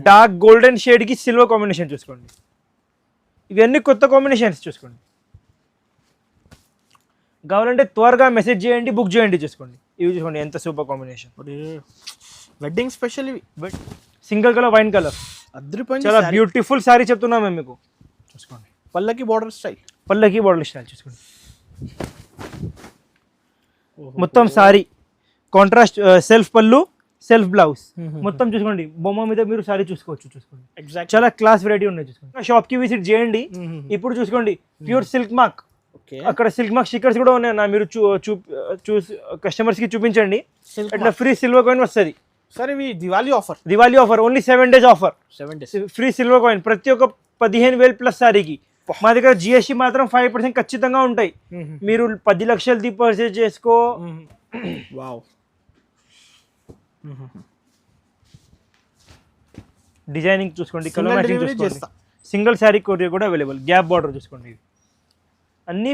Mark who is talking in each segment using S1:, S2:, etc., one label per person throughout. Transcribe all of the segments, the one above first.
S1: Dark golden షేడ్కి silver combination చూసుకోండి. ఇవన్నీ కొత్త కాంబినేషన్స్ చూసుకోండి. కావాలంటే త్వరగా మెసేజ్ చేయండి, బుక్ చేయండి. చూసుకోండి ఇవి చూసుకోండి ఎంత సూపర్ కాంబినేషన్.
S2: వెడ్డింగ్ స్పెషల్ ఇవి.
S1: But single colour wine colour
S2: అద్రిపోయింది.
S1: చాలా బ్యూటిఫుల్ సారీ చెప్తున్నాం మేము మీకు. చూసుకోండి
S2: పల్లకి బార్డర్ స్టైల్.
S1: పల్లకి బార్డర్ స్టైల్ చూసుకోండి. మొత్తం సారీ కాంట్రాస్ట్ సెల్ఫ్ పళ్ళు సెల్ఫ్ బ్లౌజ్ మొత్తం చూసుకోండి. బొమ్మ మీద మీరు సారీ చూసుకోవచ్చు. చూసుకోండి
S2: ఎగ్జాక్ట్
S1: చాలా క్లాస్ వెరైటీ ఉన్నాయి. చూసుకోండి షాప్ కి విజిట్ చేయండి. ఇప్పుడు చూసుకోండి ప్యూర్ సిల్క్ మార్క్. అక్కడ సిల్క్ మార్క్ స్టిక్కర్స్ కూడా ఉన్నాయి. మీరు చూసి కస్టమర్స్ కి చూపించండి. అట్లా ఫ్రీ సిల్వర్ కాయిన్ వస్తుంది.
S2: సార్ ఇవి Diwali offer.
S1: Diwali offer only 7 days offer.
S2: 7 days
S1: free silver coin ప్రతి ఒక్క 15,000 ప్లస్ సారీకి. మా దగ్గర జిఎస్టీ మాత్రం 5% ఖచ్చితంగా ఉంటాయి. మీరు 10 లక్షలు పర్చేజ్ చేసుకో.
S2: వావ్.
S1: డిజైనింగ్ చూసుకోండి, కలర్ మ్యాచింగ్ చూసుకోండి. సింగిల్ శారీ కొరియర్ కూడా అవైలబుల్. గ్యాప్ బార్డర్ చూసుకోండి. ఇవి అన్ని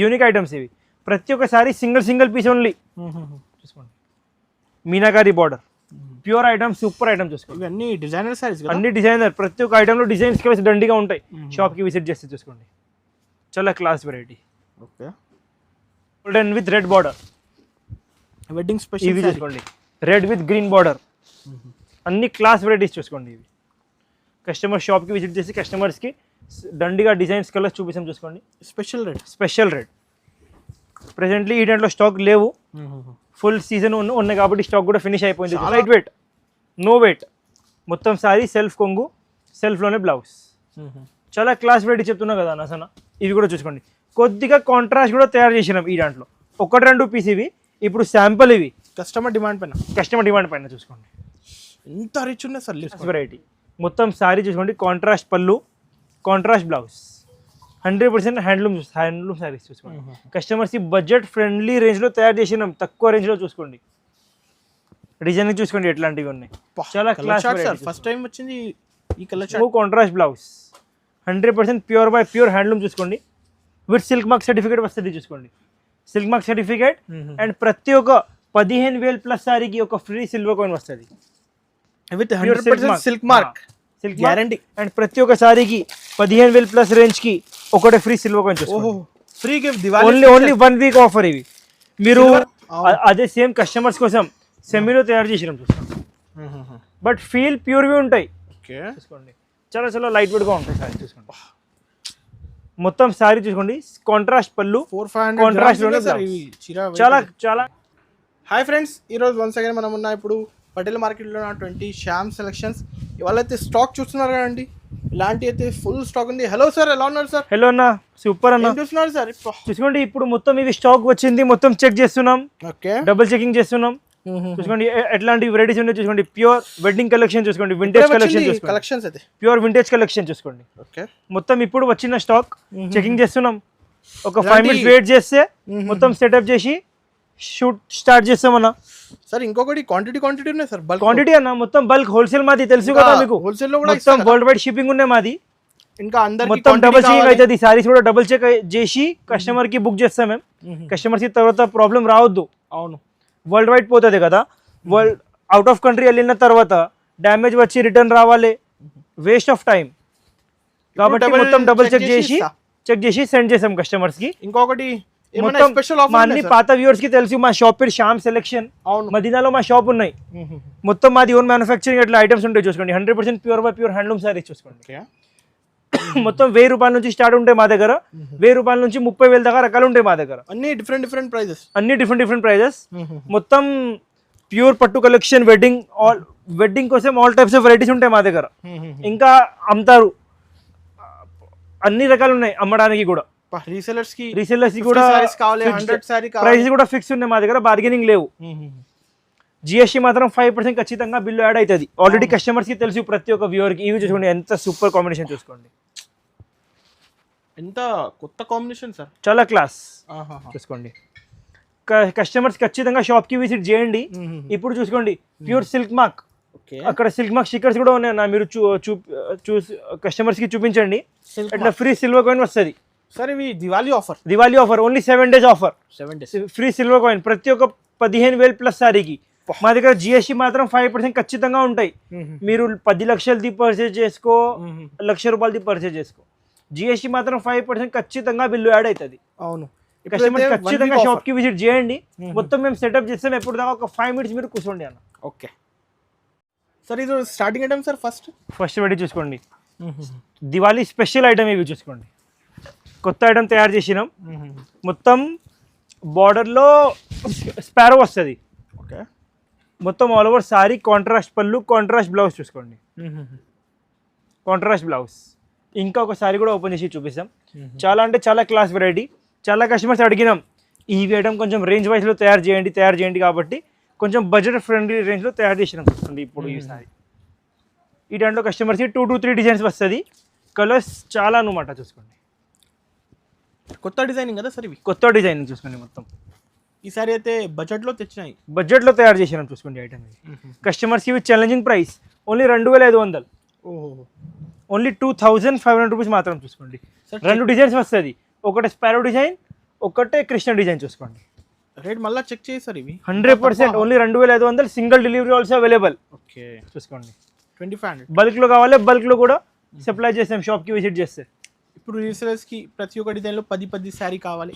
S1: యూనిక్ ఐటమ్స్. ఇవి ప్రతి ఒక్క సారీ సింగిల్ పీస్ ఓన్లీ. చూసుకోండి meenakari border pure item, super item. చూసుకోండి
S2: ఇవన్నీ డిజైనర్ సారీస్,
S1: అన్ని డిజైనర్. ప్రతి ఒక్క ఐటమ్లో డిజైన్స్ కలిసి దండిగా ఉంటాయి. షాప్కి విజిట్ చేస్తే చూసుకోండి చాలా class variety.
S2: Okay
S1: golden with red border
S2: wedding special.
S1: ఇవి చూసుకోండి రెడ్ విత్ గ్రీన్ బార్డర్. అన్ని క్లాస్ వెరైటీస్ చూసుకోండి. ఇవి కస్టమర్ షాప్కి విజిట్ చేసి కస్టమర్స్కి దండిగా డిజైన్స్ కలర్స్ చూపిస్తాం. చూసుకోండి స్పెషల్ రెడ్. ప్రెసెంట్లీ ఈ టైంలో స్టాక్ లేవు. ఫుల్ సీజన్ ఉన్నాయి కాబట్టి స్టాక్ కూడా ఫినిష్ అయిపోయింది. Light weight, no weight. మొత్తం సారీ సెల్ఫ్ కొంగు, సెల్ఫ్లోనే బ్లౌజ్. చాలా క్లాస్ వెరైటీ చెప్తున్నా కదా నసన. ఇవి కూడా చూసుకోండి. కొద్దిగా కాంట్రాస్ట్ కూడా తయారు చేసినాం ఈ దాంట్లో. 1-2 పీస్ ఇవి. ఇప్పుడు శాంపుల్ ఇవి
S2: కస్టమర్ డిమాండ్ పైన
S1: చూసుకోండి.
S2: ఎంత రిచ్ ఉన్నాయి సార్
S1: వెరైటీ. మొత్తం సారీ చూసుకోండి. కాంట్రాస్ట్ పళ్ళు, కాంట్రాస్ట్ బ్లౌజ్. 100% హ్యాండ్లూమ్ సారీస్ చూసుకోండి. కస్టమర్స్కి బడ్జెట్ ఫ్రెండ్లీ రేంజ్లో తయారు చేసినాం. తక్కువ రేంజ్లో చూసుకోండి. డిజైనింగ్ చూసుకోండి ఎట్లాంటివి ఉన్నాయి. చాలా క్లాస్.
S2: ఫస్ట్ టైం వచ్చింది ఈ collection.
S1: Contrast blouse 100% pure by pure handloom చూసుకోండి. విత్ సిల్క్ మార్క్ సర్టిఫికేట్ వస్తుంది. చూసుకోండి సిల్క్ మార్క్ సర్టిఫికేట్. అండ్ ప్రతి ఒక్క 15,000 ప్లస్ సారీకి ఒక ఫ్రీ సిల్వర్ కాయిన్ వస్తుంది
S2: with 100% silk mark guarantee.
S1: And ప్రతి ఒక్క సారీకి 15,000 ప్లస్ రేంజ్కి ఒకటే ఫ్రీ సిల్వర్ కాయిన్ చూసుకోండి.
S2: Free gift
S1: only 1 week offer ఇవి. మీరు అదే సేమ్ కస్టమర్స్ కోసం సెమీలో తయారు చేసినాం చూసుకోండి. బట్ ఫీల్ ప్యూర్వి ఉంటాయి. చూసుకోండి చాలా లైట్ వెయిట్గా ఉంటాయి సారీ. చూసుకోండి మొత్తం సారీ చూసుకోండి. కాంట్రాస్ట్ పళ్ళు, కాంట్రాస్ట్ చాలా.
S2: హాయ్ ఫ్రెండ్స్, ఈరోజు వన్స్ అగైన్ మనం ఉన్న ఇప్పుడు పటేల్ మార్కెట్లో 20 శ్యామ్ సెలెక్షన్స్. ఇవాళ అయితే స్టాక్ చూస్తున్నారు కదండి, ఇలాంటి అయితే ఫుల్ స్టాక్ ఉంది. హలో సార్, ఎలా ఉన్నారు సార్?
S1: హలో అన్న, సూపర్ అన్న.
S2: చూస్తున్నారు సార్
S1: చూసుకోండి. ఇప్పుడు మొత్తం ఇవి స్టాక్ వచ్చింది, మొత్తం చెక్ చేస్తున్నాం.
S2: ఓకే,
S1: డబుల్ చెకింగ్ చేస్తున్నాం. చూసుకోండి ఎట్లాంటి వెరైటీస్ ఉన్నాయి. చూసుకోండి ప్యూర్ వెడ్డింగ్ కలెక్షన్ చూసుకోండి. వింటేజ్
S2: కలెక్షన్స్ అయితే
S1: ప్యూర్ వింటేజ్ కలెక్షన్ చూసుకోండి.
S2: ఓకే,
S1: మొత్తం ఇప్పుడు వచ్చిన స్టాక్ చెకింగ్ చేస్తున్నాం. ఒక 5 minutes వెయిట్ చేస్తే మొత్తం సెటప్ చేసి షూట్ స్టార్ట్ చేస్తామన్నా.
S2: సార్ ఇంకొకటి క్వాంటిటీ ఉన్నాయి సార్. బల్క్
S1: క్వాంటిటీ అన్న, మొత్తం బల్క్ హోల్సేల్ మాది తెలుసు కదా మీకు.
S2: హోల్సేల్ లో కూడా
S1: మొత్తం వరల్డ్ వైడ్ షిప్పింగ్ ఉన్నాయి మాది.
S2: ఇంకా అందరికి
S1: మొత్తం డబుల్ చెకింగ్ అవుతుంది. సారీస్ కూడా డబుల్ చెక్ చేసి కస్టమర్ కి బుక్ చేస్తాం మేము. కస్టమర్స్ కి తర్వాత ప్రాబ్లం రావద్దు.
S2: అవును,
S1: వరల్డ్ వైడ్ పోతుంది కదా. వరల్డ్ అవుట్ ఆఫ్ కంట్రీ వెళ్ళిన తర్వాత డ్యామేజ్ వచ్చి రిటర్న్ రావాలి, వేస్ట్ ఆఫ్ టైం. కాబట్టి మొత్తం డబుల్ చెక్ చేసి సెండ్ చేసాం కస్టమర్స్ కి.
S2: ఇంకొకటి
S1: మా అన్ని పాత వ్యూవర్స్ కి తెలుసు, మా షాప్ పేరు శ్యామ్ సెలెక్షన్. మదీనాలో మా షాప్ ఉన్నాయి. మొత్తం మాది ఓన్ మ్యానుఫ్యాక్చరింగ్ అట్లా ఐటమ్స్ ఉంటాయి. చూసుకోండి 100% pure by pure handloom saris చూసుకోండి. మొత్తం 1000 రూపాయల నుంచి స్టార్ట్ ఉంటాయి మా దగ్గర. 1000 రూపాయల నుంచి 30,000 దాకా రకాలు ఉంటాయి మా దగ్గర.
S2: అన్ని డిఫరెంట్ ప్రైజెస్.
S1: మొత్తం ప్యూర్ పట్టు కలెక్షన్, వెడ్డింగ్ కోసం ఆల్ టైప్స్ ఆఫ్ వెరైటీస్ ఉంటాయి మా దగ్గర. ఇంకా అమ్ముతారు, అన్ని రకాలు ఉన్నాయి అమ్మడానికి కూడా.
S2: రీసెల్లర్స్ కి
S1: కూడా
S2: ప్రైస్
S1: కూడా ఫిక్స్ ఉన్నాయి మా దగ్గర, బార్గెనింగ్ లేవు. జిఎస్టీ మాత్రం 5% ఖచ్చితంగా బిల్లు యాడ్ అవుతుంది. ఆల్రెడీ కస్టమర్స్ కి తెలుసు, ప్రతి ఒక్క వ్యూవర్ కి. ఇవి చూసుకోండి ఎంత సూపర్ కాంబినేషన్. చూసుకోండి
S2: ఎంత కొత్త కాంబినేషన్ సార్,
S1: చాలా క్లాస్. చూసుకోండి కస్టమర్స్ ఖచ్చితంగా షాప్ కి విజిట్ చేయండి. ఇప్పుడు చూసుకోండి ప్యూర్ సిల్క్ మార్క్. అక్కడ సిల్క్ మార్క్ స్టిక్కర్స్ కూడా ఉన్నాయి. మీరు చూసి కస్టమర్స్ కి చూపించండి. అట్లా ఫ్రీ సిల్వర్ కాయిన్ వస్తుంది.
S2: సార్ ఇవి Diwali offer
S1: only 7 days offer.
S2: 7 days
S1: free silver coin ప్రతి ఒక్క 15,000 ప్లస్ సారీకి మా దగ్గర జిఎస్టీ మాత్రం 5% ఖచ్చితంగా ఉంటాయి. మీరు 10 లక్షలది పర్చేజ్ చేసుకో, ₹1,00,000 పర్చేజ్ చేసుకో, జిఎస్టీ మాత్రం 5% ఖచ్చితంగా బిల్లు యాడ్ అవుతుంది.
S2: అవును,
S1: కస్టమర్ ఖచ్చితంగా షాప్ కి విజిట్ చేయండి. మొత్తం మేము సెటప్ చేస్తాం. ఎప్పుడు దాకా ఒక 5 minutes మీరు కూర్చోండి అన్న.
S2: ఓకే సార్, ఇది starting item sir. First
S1: ready చూసుకోండి, దివాళీ స్పెషల్ ఐటమ్ ఇవి చూసుకోండి. కొత్త ఐటమ్ తయారు చేసినాం. మొత్తం బార్డర్లో స్పారో వస్తుంది.
S2: ఓకే,
S1: మొత్తం ఆల్ ఓవర్ సారీ కాంట్రాస్ట్ పళ్ళు, కాంట్రాస్ట్ బ్లౌజ్ చూసుకోండి. Contrast blouse. ఇంకా ఒక సారీ కూడా ఓపెన్ చేసి చూపిస్తాం. చాలా అంటే చాలా క్లాస్ వెరైటీ. చాలా కస్టమర్స్ అడిగినాం ఈ ఐటమ్ కొంచెం రేంజ్ వైజ్లో తయారు చేయండి కాబట్టి కొంచెం బడ్జెట్ ఫ్రెండ్లీ రేంజ్లో తయారు చేసినాం చూసుకోండి. ఇప్పుడు ఈ సారీ ఈ దాంట్లో కస్టమర్స్కి 2 to 3 డిజైన్స్ వస్తుంది. కలర్స్ చాలా అనమాట చూసుకోండి.
S2: కొత్త డిజైనింగ్ కదా సార్ ఇవి?
S1: కొత్త డిజైనింగ్ చూసుకోండి. మొత్తం
S2: ఈ సారీ అయితే బడ్జెట్లో తెచ్చినాయి,
S1: బడ్జెట్లో తయారు చేసినాం చూసుకోండి. ఐటమ్ కస్టమర్స్కి ఇవి challenging price only 2,500. Only 2,500 rupees మాత్రం చూసుకోండి. 2 డిజైన్స్ వస్తుంది. ఒకటి స్పారో డిజైన్, ఒకటే కృష్ణ డిజైన్ చూసుకోండి.
S2: రేట్ మళ్ళీ చెక్ చేస్తారు ఇవి
S1: 100%. Only 2,500. Single delivery also available.
S2: Okay,
S1: చూసుకోండి.
S2: 2,500.
S1: బల్క్లో కావాలి, బల్క్లో కూడా సప్లై చేస్తాం. షాప్కి విజిట్ చేస్తే
S2: ఇప్పుడు రీసేలర్స్కి ప్రతి ఒక్క డిజైన్లో 10 శారీ కావాలి,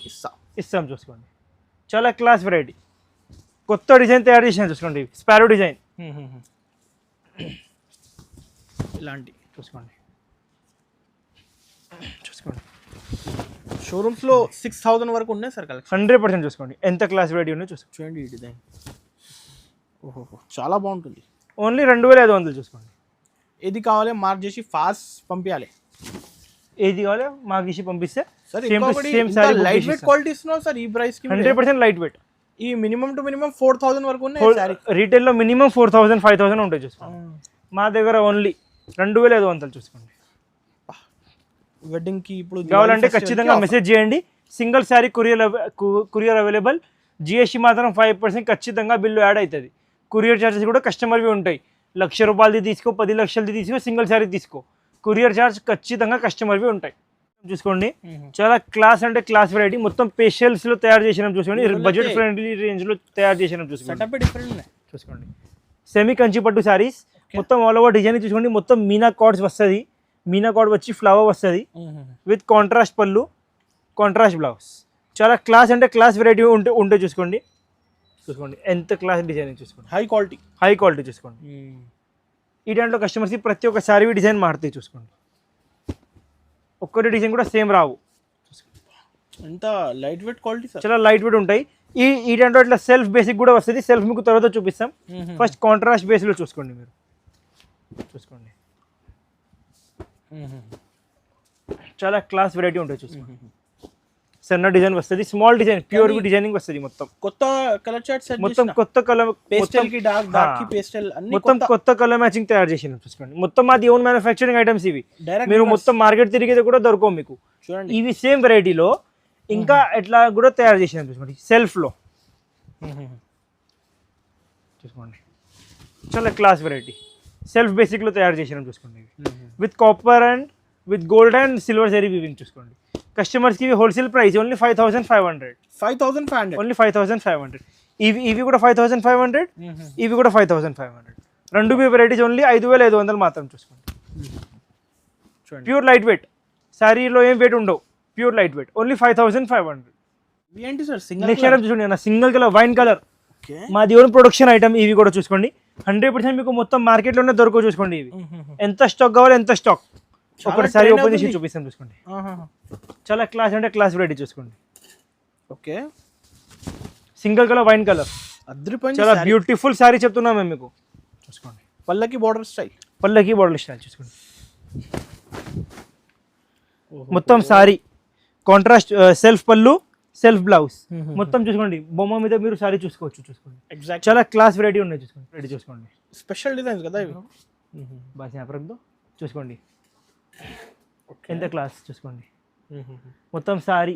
S1: ఇస్తాం చూసుకోండి. చాలా క్లాస్ వెరైటీ. కొత్త డిజైన్ తయారు చేసాం చూసుకోండి. స్పారో డిజైన్
S2: ఇలాంటి
S1: చూసుకోండి.
S2: షోరూమ్స్లో 6,000 వరకు ఉన్నాయి సార్ కలెక్షన్.
S1: 100% చూసుకోండి. ఎంత క్లాస్ వెరైటీ ఉన్నాయో
S2: చూడండి. ఈ డిజైన్ చాలా బాగుంటుంది.
S1: ఓన్లీ 2,500 చూసుకోండి.
S2: ఏది కావాలి మార్క్ చేసి ఫాస్ట్ పంపించాలి.
S1: ఏది కావాలి మాకు ఇచ్చి పంపిస్తే
S2: లైట్ వెయిట్ క్వాలిటీ ఇస్తున్నావు సార్ ఈ ప్రైస్ కి.
S1: 100% లైట్ వెయిట్.
S2: ఈ మినిమం టు మినిమం 4,000 వరకు ఉన్నాయి.
S1: రీటైల్లో మినిమం 4,000 5,000 ఉంటాయి చూసుకోండి. మా దగ్గర ఓన్లీ 2,500 చూసుకోండి.
S2: వెడ్డింగ్ కి ఇప్పుడు
S1: కావాలంటే ఖచ్చితంగా మెసేజ్ చేయండి. Single sari courier available. GST మాత్రం 5% ఖచ్చితంగా బిల్లు యాడ్ అవుతుంది. కొరియర్ ఛార్జెస్ కూడా కస్టమర్వి ఉంటాయి. ₹1,00,000 తీసుకో, 10 లక్షలది తీసుకో, సింగిల్ శారీ తీసుకో, కొరియర్ ఛార్జ్ ఖచ్చితంగా కస్టమర్వి ఉంటాయి. చూసుకోండి. చాలా క్లాస్ అంటే క్లాస్ వెరైటీ. మొత్తం పేషియల్స్ లో తయారు చేసినాం చూసుకోండి. బడ్జెట్ ఫ్రెండ్లీ రేంజ్ లో తయారు చేసినాం చూసుకోండి. చూసుకోండి. సెమీ కంచి పట్టు శారీస్ మొత్తం ఆల్ ఓవర్ డిజైన్ చూసుకోండి. మొత్తం మీనా కార్డ్స్ వస్తుంది. మీనా కార్డ్ వచ్చి ఫ్లవర్ వస్తుంది విత్ కాంట్రాస్ట్ పళ్ళు, కాంట్రాస్ట్ బ్లౌజ్. చాలా క్లాస్ అంటే క్లాస్ వెరైటీ ఉంటే చూసుకోండి. ఎంత క్లాస్ డిజైనింగ్ చూసుకోండి. హై క్వాలిటీ చూసుకోండి. ఈ దాంట్లో కస్టమర్స్ ప్రతి ఒక్క శారీ డిజైన్ మారుతాయి చూసుకోండి. ఒక్కటి డిజైన్ కూడా సేమ్ రావు.
S2: ఎంత లైట్ వెయిట్ క్వాలిటీ సార్.
S1: చాలా లైట్ వెయిట్ ఉంటాయి. ఈ దాంట్లో ఇట్లా సెల్ఫ్ బేసిక్ కూడా వస్తుంది. సెల్ఫ్ మీకు తర్వాత చూపిస్తాం. ఫస్ట్ కాంట్రాస్ట్ బేస్లో చూసుకోండి. మీరు చూసుకోండి. చాలా క్లాస్ వెరైటీ ఉంటుంది చూసుకోండి. సన్న డిజైన్ వస్తుంది, స్మాల్ డిజైన్, ప్యూర్ డిజైనింగ్ వస్తుంది. మొత్తం
S2: కొత్త కలర్ చార్ట్స్,
S1: మొత్తం కొత్త కలర్,
S2: పేస్టల్ కి డార్క్, డార్క్ కి పేస్టల్, అన్ని
S1: మొత్తం కొత్త కలర్ మ్యాచింగ్ తయారు చేసినాం చూసుకోండి. మొత్తం మాది ఓన్ మ్యానుఫ్యాక్చరింగ్ ఐటమ్స్ ఇవి. మీరు మొత్తం మార్కెట్ తిరిగితే కూడా దొరకవు మీకు. చూడండి, ఇవి సేమ్ వెరైటీలో ఇంకా ఎట్లా కూడా తయారు చేసినాం చూసుకోండి. సెల్ఫ్ లో చూసుకోండి. చాలా క్లాస్ వెరైటీ. సెల్ఫ్ బేసిక్ లో తయారు చేసినాం చూసుకోండి. With copper and with gold and silver zari weaving చూసుకోండి. కస్టమర్స్ కి హోల్సేల్ ప్రైస్ ఓన్లీ 5,500. ఓన్లీ 5,500. ఇవి కూడా 5,500, ఇవి కూడా 5,500. రెండు వెరైటీస్ ఓన్లీ 5,500 మాత్రం చూసుకోండి. Pure light weight. శారీలో ఏం వెయిట్ ఉండవు. Pure light weight. Only 5,500. Next item చూడండి. Single colour, wine colour. మాది ఓన్ ప్రొడక్షన్ ఐటమ్. ఇవి కూడా చూసుకోండి. 100% మీకు మొత్తం మార్కెట్లోనే దొరకవు చూసుకోండి. ఇవి ఎంత స్టాక్ కావాలి ఎంత స్టాక్. ఒకసారి ఓపెన్ చేసి చూపిస్తాం చూసుకోండి. చాలా క్లాస్ అంటే క్లాస్ వెరైటీ చూసుకోండి.
S2: Okay,
S1: single colour, wine colour. చాలా బ్యూటిఫుల్ శారీ చెప్తున్నాం మేము మీకు. చూసుకోండి.
S2: పల్లకి బార్డర్ స్టైల్,
S1: పల్లకి బార్డర్ స్టైల్ చూసుకోండి. మొత్తం శారీ కాంట్రాస్ట్, సెల్ఫ్ పళ్ళు, సెల్ఫ్ బ్లౌజ్. మొత్తం చూసుకోండి. బొమ్మ మీద మీరు శారీ చూసుకోవచ్చు చూసుకోండి.
S2: ఎగ్జాక్ట్.
S1: చాలా క్లాస్ వెరైటీ ఉన్నాయి చూసుకోండి. రెడీ చూసుకోండి.
S2: స్పెషల్ డిజైన్స్ కదా ఇవి.
S1: బాగా చూసుకోండి. ఎంత క్లాస్ చూసుకోండి. మొత్తం సారీ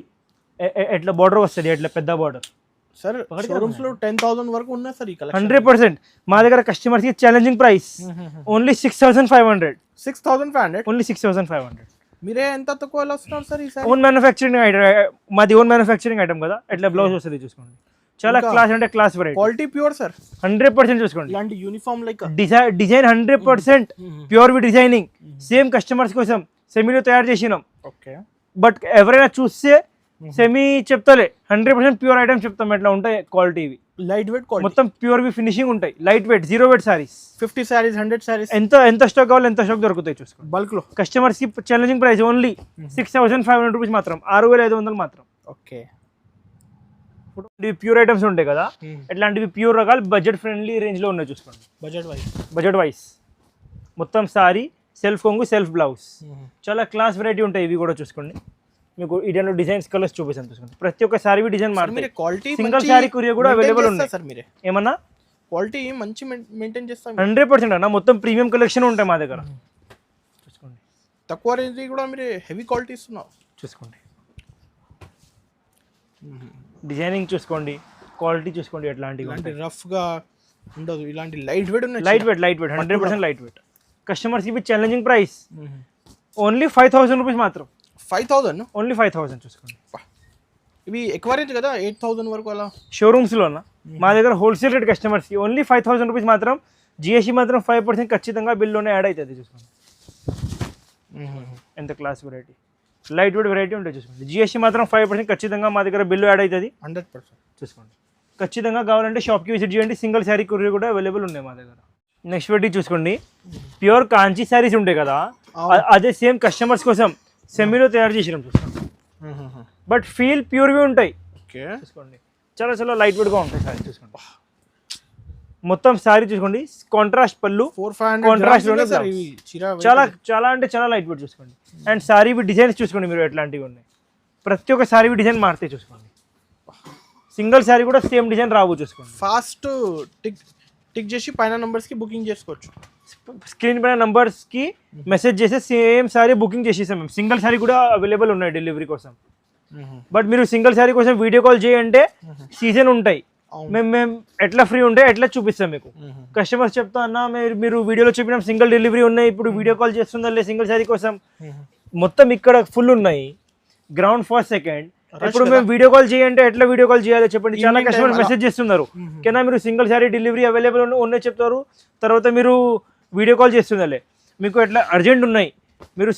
S1: ఎట్లా బార్డర్ వస్తుంది, ఎట్లా పెద్ద బార్డర్.
S2: సార్ షోరూమ్స్ లో 10,000 వరకు ఉన్నాయి సార్ ఈ కలెక్షన్.
S1: 100%. మా దగ్గర కస్టమర్స్ కి ఛాలెంజింగ్ ప్రైస్ ఓన్లీ 6,500.
S2: 6,500.
S1: ఓన్లీ 6,500.
S2: మీరే ఎంత తక్కువ వస్తున్నారు సార్ ఈ సారీ?
S1: Own manufacturing item. మాది ఓన్ మ్యానుఫ్యాక్చరింగ్ ఐటమ్ కదా. ఎట్లా బ్లౌజ్ వస్తుంది చూసుకోండి. చాలా క్లాస్ అంటే class variety.
S2: Quality pure sir,
S1: 100% చూసుకోండి.
S2: ఇలాంటి యూనిఫామ్ లైక్
S1: డిజైన్ 100% ప్యూర్ వి డిజైనింగ్, సేమ్ కస్టమర్స్ కోసం సెమీలో తయారు చేసినాం.
S2: ఓకే,
S1: బట్ ఎవరైనా చూస్తే సెమీ చెప్తలే, 100% ప్యూర్ ఐటమ్స్ చెప్తాం. ఎట్లా ఉంటాయి క్వాలిటీ ఇవి,
S2: లైట్ వెయిట్ క్వాలిటీ,
S1: మొత్తం ప్యూర్ వి ఫినిషింగ్ ఉంటాయి. Light weight, 0 weight saris,
S2: 50 saris 100 saris,
S1: ఎంత స్టాక్ కావాలి ఎంత స్టాక్ దొరుకుతాయి చూసుకోండి.
S2: బల్క్ లో
S1: కస్టమర్స్ కి ఛాలెంజింగ్ ప్రైస్ ఓన్లీ 6,500 రూపీస్ మాత్రం, 6,500 మాత్రం.
S2: ఓకే,
S1: ఇప్పుడు ప్యూర్ ఐటమ్స్ ఉంటాయి కదా, ఇట్లాంటివి ప్యూర్ రకాలు బడ్జెట్ ఫ్రెండ్లీ రేంజ్ లో ఉన్నాయి చూసుకోండి. బడ్జెట్ వైస్ మొత్తం సారీ, సెల్ఫ్ కొంగు, సెల్ఫ్ బ్లౌజ్, చాలా క్లాస్ వెరైటీ ఉంటాయి. ఇవి కూడా చూసుకోండి. మీకు ఇడియన్లో డిజైన్స్ కలర్స్ చూపిస్తాను చూసుకోండి. ప్రతి ఒక్క సారీ డిజైన్ మారుతాయి.
S2: క్వాలిటీ
S1: సింగిల్ సారీ కొరియర్ కూడా అవైలబుల్ ఉన్నాయి
S2: సార్. మీరే
S1: ఏమన్నా
S2: క్వాలిటీ మంచి మెయింటైన్ చేస్తాం.
S1: 100% అన్న, మొత్తం ప్రీమియం కలెక్షన్ ఉంటాయి మా దగ్గర. చూసుకోండి,
S2: తక్కువ రేంజ్ కూడా మీరు హెవీ క్వాలిటీ ఇస్తున్నావు.
S1: చూసుకోండి, డిజైనింగ్ చూసుకోండి, క్వాలిటీ చూసుకోండి. ఎట్లాంటివి
S2: రఫ్ గా ఉండదు, ఇలాంటి లైట్ వెయిట్ ఉన్నాయి.
S1: Light weight 100% light weight. Customers కి ఛాలెంజింగ్ ప్రైస్ ఓన్లీ 5,000 రూపీస్ మాత్రం.
S2: 5,000
S1: ఓన్లీ 5,000 చూసుకోండి.
S2: ఇవి ఎక్కువ రేంజ్ కదా, 8,000 వరకు అలా
S1: షోరూమ్స్లో మా దగ్గర హోల్సేల్ రేట్ కస్టమర్స్కి ఓన్లీ 5,000 రూపీస్ మాత్రం. జిఎస్టీ మాత్రం 5% ఖచ్చితంగా బిల్లోనే యాడ్ అవుతుంది. చూసుకోండి ఎంత class variety, light weight variety ఉంటాయి చూసుకోండి. జిఎస్టీ మాత్రం 5% ఖచ్చితంగా మా దగ్గర బిల్లు యాడ్ అవుతుంది
S2: 100%.
S1: చూసుకోండి, ఖచ్చితంగా కావాలంటే షాప్కి విజిట్ చేయండి. సింగిల్ శారీ కొరియర్ కూడా అవైలబుల్ ఉన్నాయి మా దగ్గర. నెక్స్ట్ వెరైటీ చూసుకోండి, ప్యూర్ కాంచీ శారీస్ ఉంటాయి కదా, అదే సేమ్ కస్టమర్స్ కోసం సెమీలో తయారు చేసినాం చూసుకోండి. బట్ ఫీల్ ప్యూర్వి ఉంటాయి. చూసుకోండి, చాలా చాలా లైట్ వెయిట్గా ఉంటాయి సారీ. చూసుకోండి, మొత్తం సారీ చూసుకోండి, కాంట్రాస్ట్ పళ్ళు, కాంట్రాస్ట్ చాలా చాలా అంటే చాలా లైట్ వెయిట్ చూసుకోండి. అండ్ సారీ డిజైన్స్ చూసుకోండి మీరు ఎట్లాంటివి ఉన్నాయి. ప్రతి ఒక్క సారీ డిజైన్ మారుతాయి చూసుకోండి. సింగిల్ సారీ కూడా సేమ్ డిజైన్ రావు చూసుకోండి.
S2: ఫాస్ట్ టిక్ చేసి పైన నంబర్స్కి బుకింగ్ చేసుకోవచ్చు.
S1: స్క్రీన్ పైన నంబర్స్కి మెసేజ్ చేసి సేమ్ సారీ బుకింగ్ చేసేసాం మేము. సింగిల్ సారీ కూడా అవైలబుల్ ఉన్నాయి డెలివరీ కోసం. బట్ మీరు సింగిల్ సారీ కోసం వీడియో కాల్ చేయంటే సీజన్ ఉంటాయి, మేము ఎట్లా ఫ్రీ ఉంటే ఎట్లా చూపిస్తాం మీకు. కస్టమర్స్ చెప్తా అన్న మీరు వీడియోలో చెప్పినాం సింగిల్ డెలివరీ ఉన్నాయి, ఇప్పుడు వీడియో కాల్ చేస్తుందా సింగిల్ సారీ కోసం. మొత్తం ఇక్కడ ఫుల్ ఉన్నాయి, గ్రౌండ్ ఫస్ట్ సెకండ్. ఇప్పుడు మేము వీడియో కాల్ చేయంటే ఎట్లా వీడియో కాల్ చేయాలో చెప్పండి. చాలా కస్టమర్ మెసేజ్ చేస్తున్నారు, కింద మీరు సింగిల్ సారీ డెలివరీ అవైలబుల్ ఉన్నాయి చెప్తారు, తర్వాత మీరు వీడియో కాల్ చేస్తుందలే. మీకు ఎట్లా అర్జెంట్ ఉన్నాయి, మీరు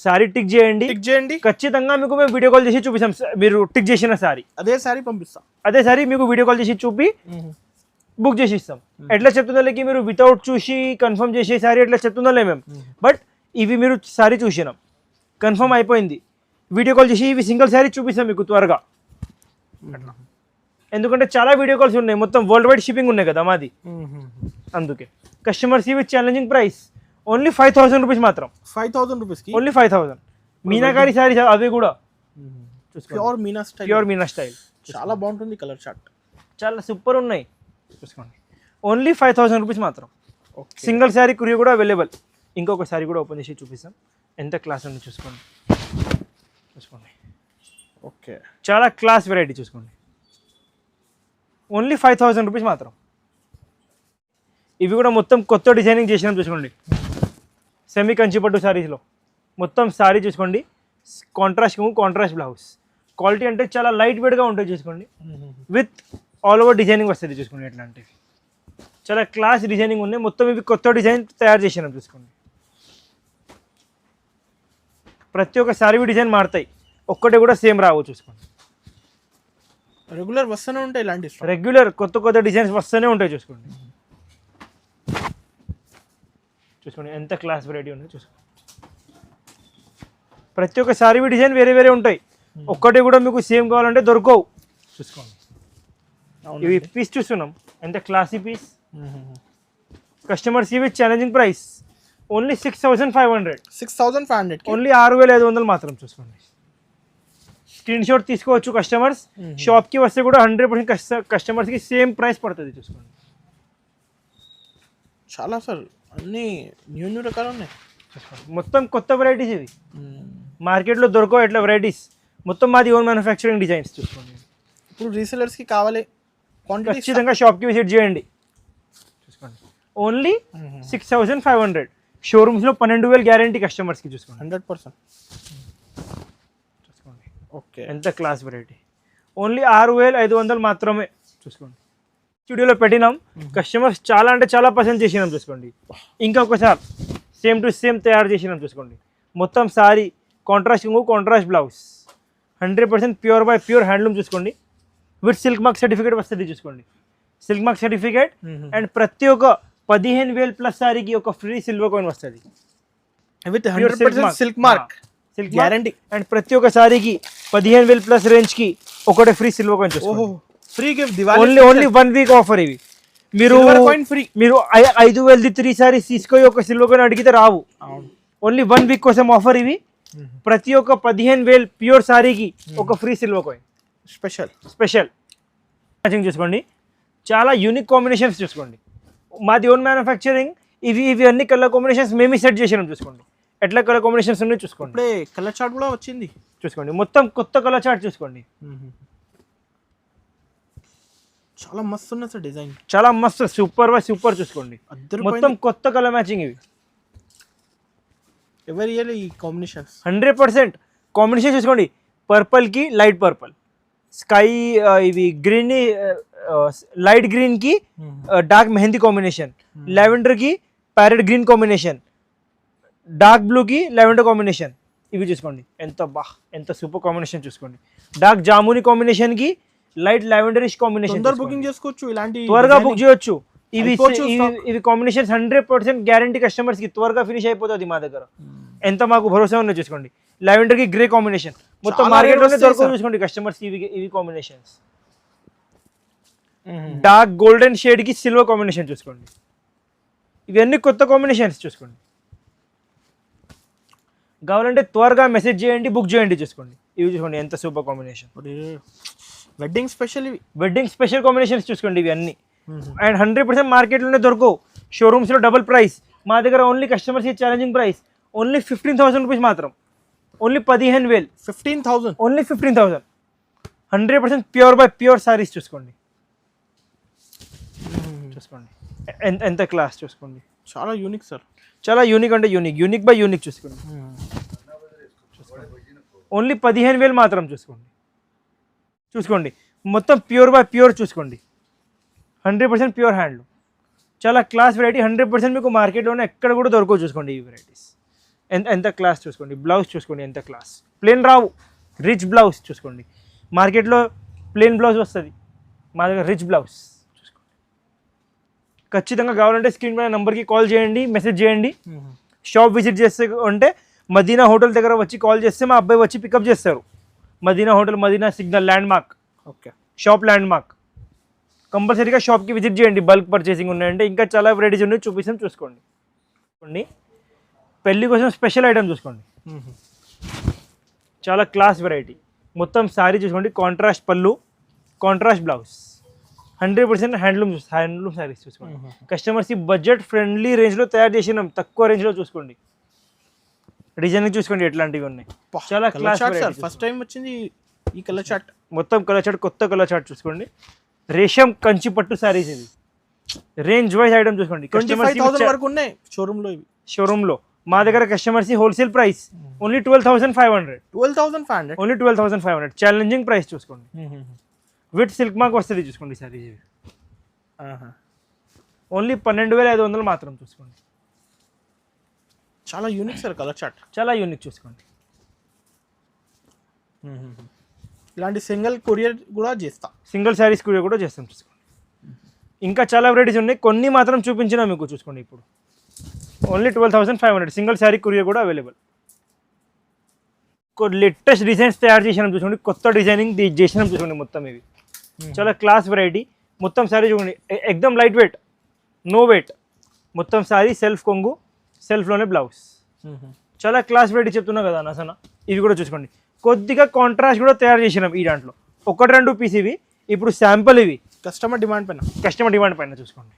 S1: సారీ టిక్ చేయండి, ఖచ్చితంగా మీకు మేము వీడియో కాల్ చేసి చూపిస్తాం. మీరు టిక్ చేసిన సారీ
S2: అదే సారీ పంపిస్తాం,
S1: అదే సారీ మీకు వీడియో కాల్ చేసి చూపి బుక్ చేసి ఇస్తాం. ఎట్లా చెప్తుందాలేకి మీరు వితౌట్ చూసి కన్ఫర్మ్ చేసే సారీ ఎట్లా చెప్తుందాలే మేము. బట్ ఇవి మీరు సారీ చూసినాం, కన్ఫర్మ్ అయిపోయింది, వీడియో కాల్ చేసి ఇవి సింగిల్ సారీ చూపిస్తాం మీకు త్వరగా. ఎందుకంటే చాలా వీడియో కాల్స్ ఉన్నాయి, మొత్తం వరల్డ్ వైడ్ షిప్పింగ్ ఉన్నాయి కదా మాది, అందుకే. కస్టమర్స్ ఇవి ఛాలెంజింగ్ ప్రైస్ ఓన్లీ 5,000 రూపీస్ మాత్రం.
S2: 5,000 రూపీస్కి
S1: ఓన్లీ 5,000. మీనాకారి సారీస్ అవి కూడా
S2: ప్యూర్
S1: మీనా స్టైల్,
S2: చాలా బాగుంటుంది. కలర్ చార్ట్
S1: చాలా సూపర్ ఉన్నాయి చూసుకోండి. ఓన్లీ 5,000 రూపీస్ మాత్రం. సింగిల్ శారీ కొరియర్ కూడా అవైలబుల్. ఇంకొక సారీ కూడా ఓపెన్ చేసి చూపిస్తాం, ఎంత క్లాస్ ఉంది చూసుకోండి.
S2: ఓకే,
S1: చాలా క్లాస్ వెరైటీ చూసుకోండి. ఓన్లీ 5,000 రూపీస్ మాత్రం. ఇవి కూడా మొత్తం కొత్త డిజైనింగ్ చేసినాం చూసుకోండి. సెమీ కంచిపట్టు సారీస్లో మొత్తం సారీ చూసుకోండి, కాంట్రాస్ట్ బ్లౌజ్. క్వాలిటీ అంటే చాలా లైట్ వెయిట్గా ఉంటుంది చూసుకోండి, విత్ ఆల్ ఓవర్ డిజైనింగ్ వస్తుంది చూసుకోండి. ఎట్లాంటివి చాలా క్లాస్ డిజైనింగ్ ఉన్నాయి, మొత్తం ఇవి కొత్త డిజైన్ తయారు చేసినాం చూసుకోండి. ప్రతి ఒక్క సారీ డిజైన్ మారుతాయి, ఒక్కటి కూడా సేమ్ రావు చూసుకోండి.
S2: రెగ్యులర్ వస్తూనే ఉంటాయి, ఇలాంటి
S1: రెగ్యులర్ కొత్త డిజైన్స్ వస్తూనే ఉంటాయి చూసుకోండి. ఎంత క్లాస్ వెరైటీ ఉంది చూసుకోండి. ప్రతి ఒక్క సారీ డిజైన్ వేరే వేరే ఉంటాయి, ఒక్కటి కూడా మీకు సేమ్ కావాలంటే దొరకవు చూసుకోండి. ఇవి పీస్ చూస్తున్నాం, ఎంత క్లాసీ పీస్. కస్టమర్స్ ఇవి ఛాలెంజింగ్ ప్రైస్ ఓన్లీ 6,500. ఓన్లీ 6,500 మాత్రం చూసుకోండి. స్క్రీన్ షాట్ తీసుకోవచ్చు కస్టమర్స్. షాప్కి వస్తే కూడా 100% కస్టమర్స్కి సేమ్ ప్రైస్ పడుతుంది చూసుకోండి.
S2: చాలా సార్ అన్నీ న్యూ రకాలు ఉన్నాయి
S1: మొత్తం కొత్త వెరైటీస్. ఇవి మార్కెట్లో దొరకవు ఎట్లా వెరైటీస్, మొత్తం మాది ఓన్ మ్యానుఫ్యాక్చరింగ్ డిజైన్స్ చూసుకోండి.
S2: ఇప్పుడు రీసెలర్స్కి కావాలి,
S1: ఖచ్చితంగా షాప్కి విజిట్ చేయండి చూసుకోండి. ఓన్లీ 6,500. షోరూమ్స్లో 12,000 గ్యారంటీ కస్టమర్స్కి చూసుకోండి.
S2: 100%
S1: చూసుకోండి. ఓకే, ఎంత క్లాస్ వెరైటీ. ఓన్లీ 6,500 మాత్రమే చూసుకోండి. స్టూడియోలో పెట్టినాం, కస్టమర్స్ చాలా అంటే చాలా పసంద్ చేసినాం చూసుకోండి. ఇంకా ఒకసారి సేమ్ టు సేమ్ తయారు చేసినాం చూసుకోండి. మొత్తం సారీ కాంట్రాస్ట్ కొంగు, contrast blouse, 100% pure by pure handloom చూసుకోండి. విత్ సిల్క్ మార్క్ సర్టిఫికేట్ వస్తుంది చూసుకోండి. సిల్క్ మార్క్ సర్టిఫికేట్ అండ్ ప్రతి ఒక్క 15,000 ప్లస్ సారీకి ఒక ఫ్రీ సిల్వర్ కాయిన్ వస్తుంది
S2: with 100% silk mark
S1: silk
S2: guarantee.
S1: And ప్రతి ఒక్క సారీకి 15,000 ప్లస్ రేంజ్కి ఒకటే ఫ్రీ సిల్వర్ కాయిన్ చూసుకోండి.
S2: Free gift
S1: only 1 week offer ఇవి. మీరు
S2: ఫ్రీ,
S1: మీరు 5,000 3 సారీస్ తీసుకొని ఒక సిల్వర్ కాయిన్ అడిగితే రావు. ఓన్లీ 1 వీక్ కోసం ఆఫర్ ఇవి. ప్రతి ఒక్క 15,000 ప్యూర్ సారీకి ఒక free silver coin special matching చూసుకోండి. చాలా యూనిక్ కాంబినేషన్స్ చూసుకోండి. మాది ఓన్ మ్యానుఫ్యాక్చరింగ్. ఇవి అన్ని కలర్ కాంబినేషన్స్ మేమే సెట్ చేసినాం చూసుకోండి. ఎట్లా కలర్ కాంబినేషన్స్ ఉన్నాయి చూసుకోండి.
S2: ఇప్పుడే కలర్ చార్ట్ కూడా వచ్చింది
S1: చూసుకోండి. మొత్తం కొత్త కలర్ చార్ట్ చూసుకోండి.
S2: చాలా మస్తు ఉన్నది సార్ డిజైన్,
S1: చాలా మస్తు సూపర్ బై సూపర్ చూసుకోండి. మొత్తం కొత్త కలర్ మ్యాచింగ్ ఇవి.
S2: ఎవరి ఈ కాంబినేషన్స్
S1: 100% కాంబినేషన్ చూసుకోండి. పర్పల్కి లైట్ పర్పల్, స్కై ఇవి గ్రీన్ లైట్ గ్రీన్కి డార్క్ మెహందీ కాంబినేషన్, లెవెండర్కి ప్యారెట్ గ్రీన్ కాంబినేషన్, డార్క్ బ్లూకి లెవెండర్ కాంబినేషన్. ఇవి చూసుకోండి ఎంత సూపర్ కాంబినేషన్ చూసుకోండి. డార్క్ జాముని కాంబినేషన్కి లైట్ లెవెండరిష్ కాంబినేషన్.
S2: బుకింగ్ చేసుకోవచ్చు, ఇలాంటి
S1: త్వరగా బుక్ చేయొచ్చు. ఇవి కాంబినేషన్స్ 100% గ్యారంటీ కస్టమర్స్ కి త్వరగా ఫినిష్ అయిపోతుంది మా దగ్గర. ఎంత మాకు భరోసా ఉన్నది చూసుకోండి. లెవెండర్ కి గ్రే కాంబినేషన్ మొత్తం మార్కెట్ లోనే దొరకదు చూసుకోండి కస్టమర్స్ కి. ఇవి కాంబినేషన్స్ డార్క్ గోల్డెన్ షేడ్ కి సిల్వర్ కాంబినేషన్ చూసుకోండి. ఇవన్నీ కొత్త కాంబినేషన్స్ చూసుకోండి. కావాలంటే త్వరగా మెసేజ్ చేయండి, బుక్ చేయండి చూసుకోండి. ఇవి చూసుకోండి ఎంత సూపర్ కాంబినేషన్.
S2: వెడ్డింగ్ స్పెషల్, ఇవి
S1: వెడ్డింగ్ స్పెషల్ కాంబినేషన్స్ చూసుకోండి. ఇవి అన్ని అండ్ 100% మార్కెట్లోనే దొరకవు. షోరూమ్స్లో డబుల్ ప్రైస్, మా దగ్గర only customers challenging price only 15,000 rupees మాత్రం. Only 15,000
S2: 15,000
S1: only 15,000. 100% pure by pure saris చూసుకోండి. చూసుకోండి ఎంత క్లాస్ చూసుకోండి.
S2: చాలా యూనిక్ సార్,
S1: చాలా యూనిక్ అంటే యూనిక్ బై యూనిక్ చూసుకోండి. ఓన్లీ 15,000 మాత్రం చూసుకోండి. మొత్తం ప్యూర్ బై ప్యూర్ చూసుకోండి. 100% ప్యూర్ హ్యాండ్లూమ్. చాలా క్లాస్ వెరైటీ. 100% మీకు మార్కెట్లోనే ఎక్కడ కూడా దొరకవు చూసుకోండి ఈ వెరైటీస్. ఎంత క్లాస్ చూసుకోండి. బ్లౌజ్ చూసుకోండి ఎంత క్లాస్. ప్లెయిన్ రావు, రిచ్ బ్లౌజ్ చూసుకోండి. మార్కెట్లో ప్లెయిన్ బ్లౌజ్ వస్తుంది, మా దగ్గర రిచ్ బ్లౌజ్ చూసుకోండి. ఖచ్చితంగా కావాలంటే స్క్రీన్ పైన నెంబర్కి కాల్ చేయండి, మెసేజ్ చేయండి. షాప్ విజిట్ చేస్తే అంటే మదీనా హోటల్ దగ్గర వచ్చి కాల్ చేస్తే మా అబ్బాయి వచ్చి పికప్ చేస్తారు. Madina hotel, Madina signal landmark.
S2: Okay,
S1: shop landmark. కంపల్సరీగా షాప్కి విజిట్ చేయండి. బల్క్ పర్చేసింగ్ ఉన్నాయంటే ఇంకా చాలా వెరైటీస్ ఉన్నాయి, చూపిస్తాం చూసుకోండి. పెళ్లి కోసం స్పెషల్ ఐటమ్ చూసుకోండి. చాలా క్లాస్ వెరైటీ. మొత్తం సారీ చూసుకోండి. కాంట్రాస్ట్ పళ్ళు, కాంట్రాస్ట్ బ్లౌజ్, 100% హ్యాండ్లూమ్ సారీస్ చూసుకోండి. కస్టమర్స్కి బడ్జెట్ ఫ్రెండ్లీ రేంజ్లో తయారు చేసినాం, తక్కువ రేంజ్లో చూసుకోండి. డిజైనింగ్ చూసుకోండి ఎట్లాంటివి ఉన్నాయి. చాలా క్లాస్.
S2: ఫస్ట్ టైం వచ్చింది ఈ కలర్ చార్ట్. మొత్తం
S1: కలర్ చార్ట్, కొత్త కలర్ చార్ట్ చూసుకోండి. రేషం కంచి పట్టు సారీస్ ఇది. రేంజ్ వైజ్ ఐటమ్ చూసుకోండి.
S2: 25,000 వరకు ఉన్నాయి షోరూంలో. ఇవి
S1: షోరూంలో మా దగ్గర customers wholesale price only 12,500. Only 12,500 challenging price చూసుకోండి. విత్ సిల్క్ మార్క్ వస్తుంది చూసుకోండి సారీస్ ఇవి. ఓన్లీ 12,500 మాత్రం చూసుకోండి.
S2: చాలా యూనిక్ సార్ కలర్ చార్ట్,
S1: చాలా యూనిక్ చూసుకోండి.
S2: ఇలాంటి సింగిల్ కొరియర్ కూడా చేస్తా,
S1: సింగిల్ శారీస్ కొరియర్ కూడా చేస్తాం చూసుకోండి. ఇంకా చాలా వెరైటీస్ ఉన్నాయి, కొన్ని మాత్రం చూపించినా మీకు చూసుకోండి. ఇప్పుడు ఓన్లీ 12,500 సింగిల్ శారీ కొరియర్ కూడా అవైలబుల్. లేటెస్ట్ డిజైన్స్ తయారు చేసినాం చూసుకోండి. కొత్త డిజైనింగ్ చేసినాం చూసుకోండి. మొత్తం ఇవి చాలా క్లాస్ వెరైటీ. మొత్తం శారీ చూడండి, ఎక్దమ్ లైట్ వెయిట్, నో వెయిట్. మొత్తం శారీ సెల్ఫ్ కొంగు, సెల్ఫ్లోనే బ్లౌజ్. చాలా క్లాస్ వెరైటీ చెప్తున్నా కదా నసన. ఇవి కూడా చూసుకోండి. కొద్దిగా కాంట్రాస్ట్ కూడా తయారు చేసినాం ఈ దాంట్లో. 1-2 పీస్ ఇవి. ఇప్పుడు శాంపుల్ ఇవి
S2: కస్టమర్ డిమాండ్ పైన
S1: చూసుకోండి.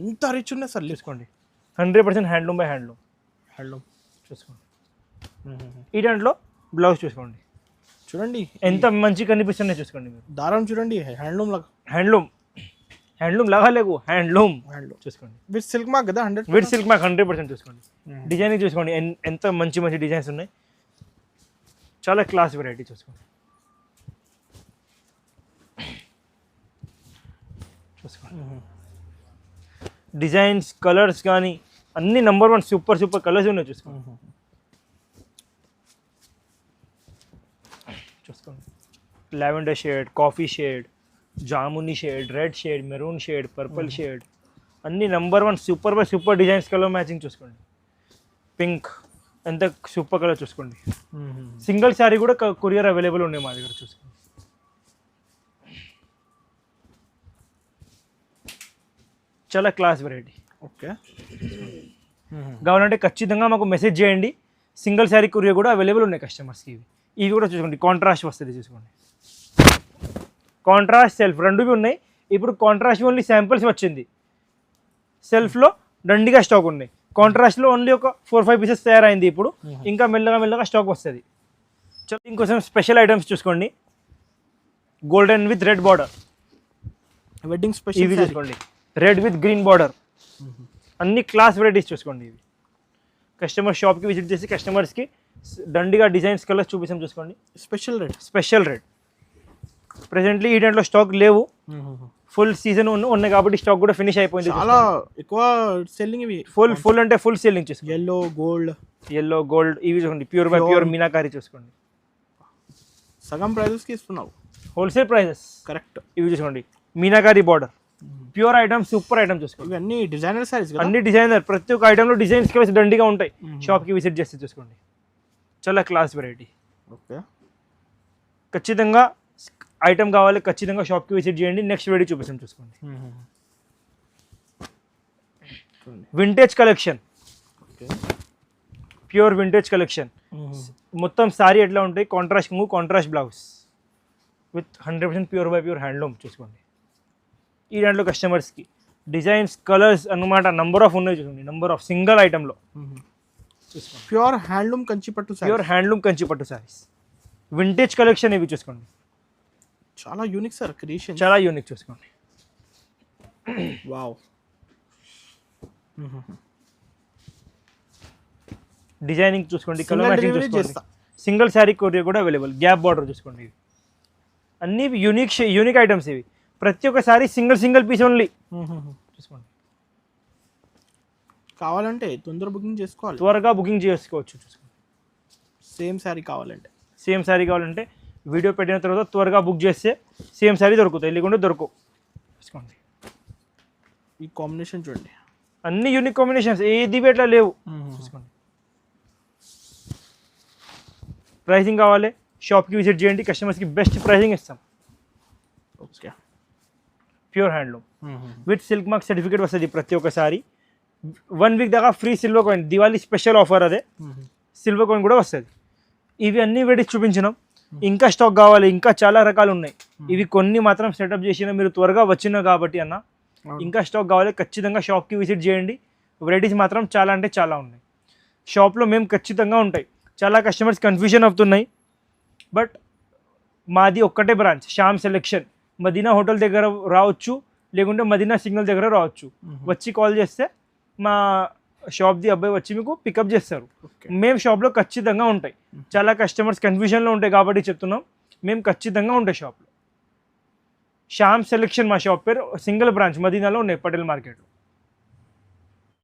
S2: ఎంత రిచ్ ఉన్నాయి సార్
S1: చూసుకోండి. 100% హ్యాండ్లూమ్ బై హ్యాండ్లూమ్ చూసుకోండి. ఈ దాంట్లో బ్లౌజ్ చూసుకోండి.
S2: చూడండి
S1: ఎంత మంచి కనిపిస్తున్నాయి చూసుకోండి. మీరు
S2: దారం చూడండి, హ్యాండ్లూమ్
S1: లాగా లేవు, హ్యాండ్లూమ్ చూసుకోండి.
S2: విత్ సిల్క్ మార్క్ కదా, 100
S1: విత్ సిల్క్ మార్క్ 100% చూసుకోండి. డిజైనింగ్ చూసుకోండి ఎంత మంచి మంచి డిజైన్స్ ఉన్నాయి. చాలా క్లాస్ వెరైటీ చూసుకోండి. చూసుకోండి. డిజైన్స్ కలర్స్ కానీ అన్ని నెంబర్ 1 సూపర్ కలర్స్ ఉన్నాయి. చూసుకోండి లావెండర్ షేడ్, కాఫీ షేడ్, జామునీ shade, red shade, maroon shade, purple shade, అన్ని number 1 super designs colour matching చూసుకోండి. పింక్ ఎంత సూపర్ కలర్ చూసుకోండి. సింగిల్ శారీ కూడా కొరియర్ అవైలబుల్ ఉన్నాయి మా దగ్గర. చూసుకోండి చాలా క్లాస్ వెరైటీ.
S2: ఓకే,
S1: కావాలంటే ఖచ్చితంగా మాకు మెసేజ్ చేయండి. సింగిల్ శారీ కొరియర్ కూడా అవైలబుల్ ఉన్నాయి కస్టమర్స్కి. ఇవి కూడా చూసుకోండి, కాంట్రాస్ట్ వస్తుంది. చూసుకోండి కాంట్రాస్ట్ సెల్ఫ్ రెండువి ఉన్నాయి. ఇప్పుడు కాంట్రాస్ట్ ఓన్లీ శాంపిల్స్ వచ్చింది, సెల్ఫ్లో దండిగా స్టాక్ ఉన్నాయి. కాంట్రాస్ట్లో ఓన్లీ ఒక 4-5 పీసెస్ తయారైంది. ఇప్పుడు ఇంకా మెల్లగా స్టాక్ వస్తుంది. ఇంకోసం స్పెషల్ ఐటమ్స్ చూసుకోండి, golden with red border
S2: wedding special.
S1: ఇవి చూసుకోండి, రెడ్ విత్ గ్రీన్ బార్డర్, అన్ని క్లాస్ వెరైటీస్ చూసుకోండి. ఇవి కస్టమర్ షాప్కి విజిట్ చేసి కస్టమర్స్కి దండిగా డిజైన్స్ కలర్స్ చూపిస్తాం. చూసుకోండి స్పెషల్ రెడ్. ప్రెసెంట్లీ ఈ టైంలో స్టాక్ లేవు, ఫుల్ సీజన్ ఉన్నాయి కాబట్టి స్టాక్ కూడా ఫినిష్ అయిపోయింది.
S2: చాలా ఎక్కువ సెల్లింగ్ ఇవి.
S1: ఫుల్ అంటే ఫుల్ సెల్లింగ్ చూసుకోండి.
S2: ఎల్లో గోల్డ్
S1: ఇవి చూసుకోండి, ప్యూర్ బై ప్యూర్ మీనాకారి చూసుకోండి.
S2: సగం ప్రైజెస్కి ఇస్తున్నావు,
S1: హోల్సేల్ ప్రైజెస్.
S2: కరెక్ట్.
S1: ఇవి చూసుకోండి, meenakari border, pure item, super item చూసుకోండి.
S2: ఇవన్నీ డిజైనర్ సారీస్,
S1: అన్ని డిజైనర్. ప్రతి ఒక్క ఐటెంలో డిజైన్స్ కలిసి దండిగా ఉంటాయి. షాప్కి విజిట్ చేస్తే చూసుకోండి, చాలా క్లాస్ వెరైటీ.
S2: ఓకే,
S1: ఖచ్చితంగా ఐటమ్ కావాలి, ఖచ్చితంగా షాప్కి విజిట్ చేయండి. నెక్స్ట్ వెరైటీ చూపిస్తాం. చూసుకోండి vintage collection, pure vintage collection. మొత్తం సారీ ఎట్లా ఉంటాయి, contrast blouse with 100% pure by pure handloom. చూసుకోండి ఈ దాంట్లో కస్టమర్స్కి డిజైన్స్ కలర్స్ అన్నమాట నంబర్ ఆఫ్ ఉన్నాయి. చూసుకోండి నంబర్ ఆఫ్ సింగిల్ ఐటెంలో చూసుకోండి.
S2: ప్యూర్ హ్యాండ్లూమ్ కంచిపట్టు సారీస్,
S1: వింటేజ్ కలెక్షన్. ఇవి చూసుకోండి,
S2: చాలా యూనిక్ సార్ క్రియేషన్,
S1: చాలా యూనిక్. చూసుకోండి
S2: వావ్.
S1: డిజైనింగ్ చూసుకోండి, కలర్ మ్యాచింగ్ చూసుకోండి. సింగిల్ శారీ కొరియర్ కూడా అవైలబుల్. గ్యాప్ బార్డర్ చూసుకోండి. ఇవి అన్ని యూనిక్ ఐటమ్స్. ఇవి ప్రతి ఒక్క సారీ సింగిల్ పీస్ ఓన్లీ. చూసుకోండి,
S2: కావాలంటే
S1: త్వరగా బుకింగ్ చేసుకోవచ్చు. చూసుకోండి
S2: సేమ్
S1: శారీ కావాలంటే వీడియో పెట్టిన తర్వాత త్వరగా బుక్ చేస్తే సేమ్ శారీ దొరుకుతాయి, లేకుంటే దొరకవు. చూసుకోండి
S2: ఈ కాంబినేషన్ చూడండి,
S1: అన్ని యూనిక్ కాంబినేషన్స్, ఏది ఎట్లా లేవు. చూసుకోండి ప్రైసింగ్ కావాలి, షాప్కి విజిట్ చేయండి, కస్టమర్స్కి బెస్ట్ ప్రైసింగ్ ఇస్తాం.
S2: Okay,
S1: pure handloom with silk mark certificate వస్తుంది. ప్రతి ఒక్కసారి 1 వీక్ దాకా free silver coin, Diwali special offer అదే, సిల్వర్ కాయిన్ కూడా వస్తుంది. ఇవి అన్ని వెరైటీస్ చూపించినాం, ఇంకా స్టాక్ కావాలి, ఇంకా చాలా రకాలు ఉన్నాయి. ఇవి కొన్ని మాత్రం సెటప్ చేసిన, మీరు త్వరగా వచ్చినా కాబట్టి అన్న, ఇంకా స్టాక్ కావాలి, ఖచ్చితంగా షాప్కి విజిట్ చేయండి. వెరైటీస్ మాత్రం చాలా అంటే చాలా ఉన్నాయి. షాప్లో మేము ఖచ్చితంగా ఉంటాయి. చాలా కస్టమర్స్ కన్ఫ్యూజన్ అవుతున్నాయి, బట్ మాది ఒక్కటే branch, Shyam selection. Madina hotel దగ్గర రావచ్చు, లేకుంటే మదీనా సిగ్నల్ దగ్గర రావచ్చు. వచ్చి కాల్ చేస్తే మా షాప్ది అబ్బాయి వచ్చి మీకు పికప్ చేస్తారు. మేము షాప్లో ఖచ్చితంగా ఉంటాయి. చాలా కస్టమర్స్ కన్ఫ్యూజన్లో ఉంటాయి కాబట్టి చెప్తున్నాం, మేము ఖచ్చితంగా ఉంటాయి షాప్లో. శ్యామ్ సెలెక్షన్ మా షాప్ పేరు, సింగిల్ బ్రాంచ్ మదీనాలో ఉన్నాయి, పటేల్ మార్కెట్లో.